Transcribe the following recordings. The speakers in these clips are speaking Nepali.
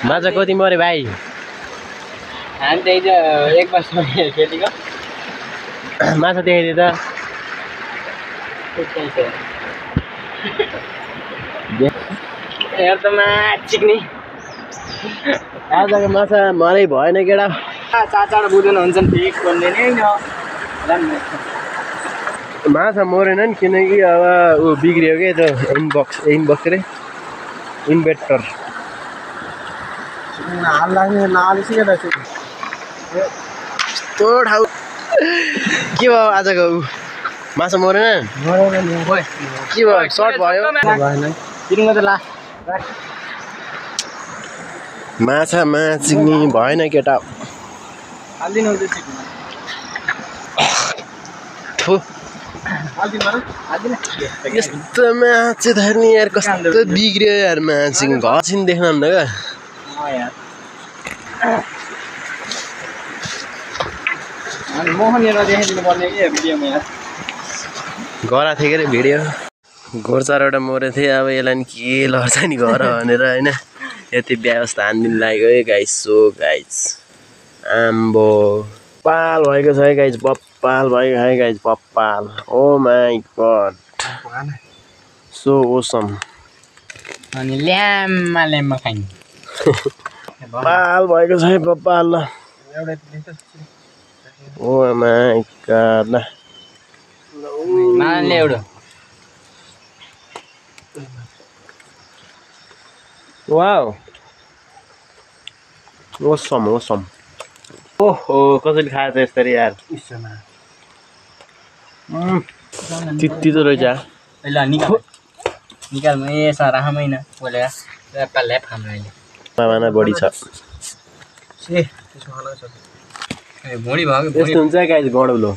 माछा कति मऱ्यो भाइ? हामी त हिजो एक वर्षमा खेलेको माछा देखाइदियो त। हेर त माछिक्ने आजको माछा मरै भएन केटा। चार बुझ्नु हुन्छ नि ठिक भन्दैन माछा मरेन नि किनकि अब ऊ बिग्रियो क्या त्यो इनबक्स रे इन्भर्टर यस्तो ठाउँ के भयो आजको ऊ माछा मरेन के भयो सर्ट भयो माछा माछिक्ने भएन केटा। यस्तो माछा धर्ने यार कस्तो बिग्रियो यार माछा घरसिन देख्न न क्या। गरा थियो के अरे भिडियो गोर्चारबाट मरेको थिएँ। अब यसलाई नि के लड्छ नि घर भनेर होइन यति व्यवस्था हानिदिनु लागेको है गाइस। सो गाइस आम्बो पाल भएको छ है गाइस। बप्पाल भएको है गाइस बप्पाल। Oh my god so awesome. अनि ल्याम्मा खाइन् पाल भएको छ है बप्पाल। ओ माई गड मानले एउटा वाउ ओसम ओसम। ओहो कसैले खायो त यसरी यार। तितो रहेछ। ल निकाल म यसो राखैन बोलेर ल्याप हाम्रो अहिले मामा बढी छ। भुँडी भयो कि यस्तो हुन्छ गाइस गडौलो।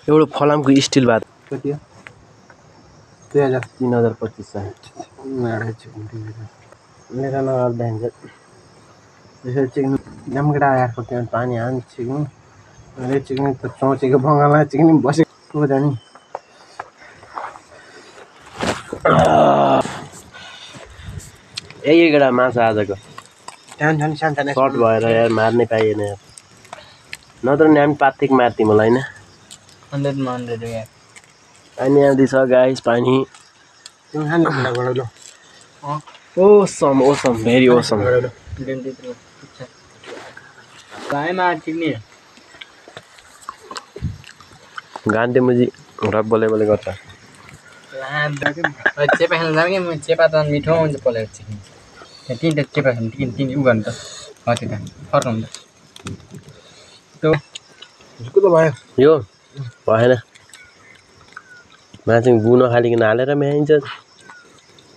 एउटा फलामको स्टिल भात कति हो? 3025 छ। मेरो नगर्दैन यसरी चिक्नु जमकेटा आएको त्यहाँ पानी हाल्नु चिक्नु अहिले चिक्नु त चौचीको बङ्गालमा चिक्नु बसेको जाने। यही केटा माछा आजको सर्ट भएर यार मार्नै पाइएन यार। नत्र नि हामी पाथिक मार्थ्यौँ होला होइन। 100 यार पानी आउँदैछ गाइस पानी। Awesome awesome very awesome. गान्धे मुजी रक बोले बोले गर्छ। चेपा खेल्न जाऊँ कि म चेपा त मिठो हुन्छ पलेर चिक्ने तिनवटा चेपा खानु तिन उ गर्नु त हो त्यो त फर्क हुन्छ त्यो भयो यो भएन मान्छे गुण खालिकन हालेर म्याइन्छ।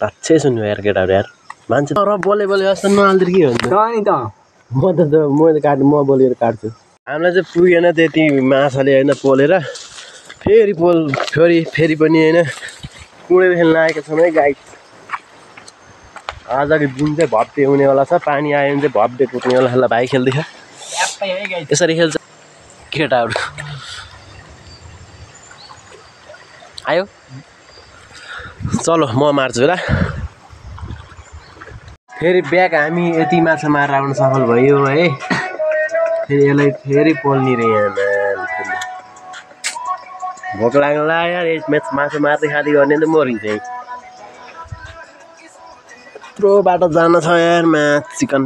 अच्छै सुन्नु यार केटाहरू यार मान्छे र बोले बोले जस्तो नहाल्दै के हुन्छ नि त म त काट्छु म बोलेर काट्छु। हामीलाई चाहिँ पुगेन त्यति माछाले होइन पोलेर फेरि फेरि पनि होइन कुँडेर खेल्न आएको छौँ है गाइस। आजको दिन चाहिँ भव्य हुनेवाला छ। पानी आयो भने चाहिँ भव्य टुट्नेवाला ल भाइ खेल्दैछ यसरी खेल्छ केटाहरू। आयो चलो म मार्छु ल। फेरि ब्याग हामी यति माछा मारेर आउन सफल भयो है। फेरि यसलाई फेरि पोल्ने रे यहाँ भोक लाग्ला यार। माछा मार्दै खाँदै गर्ने त मरिन्छ है। यत्रो बाटो जान छ यार चिकन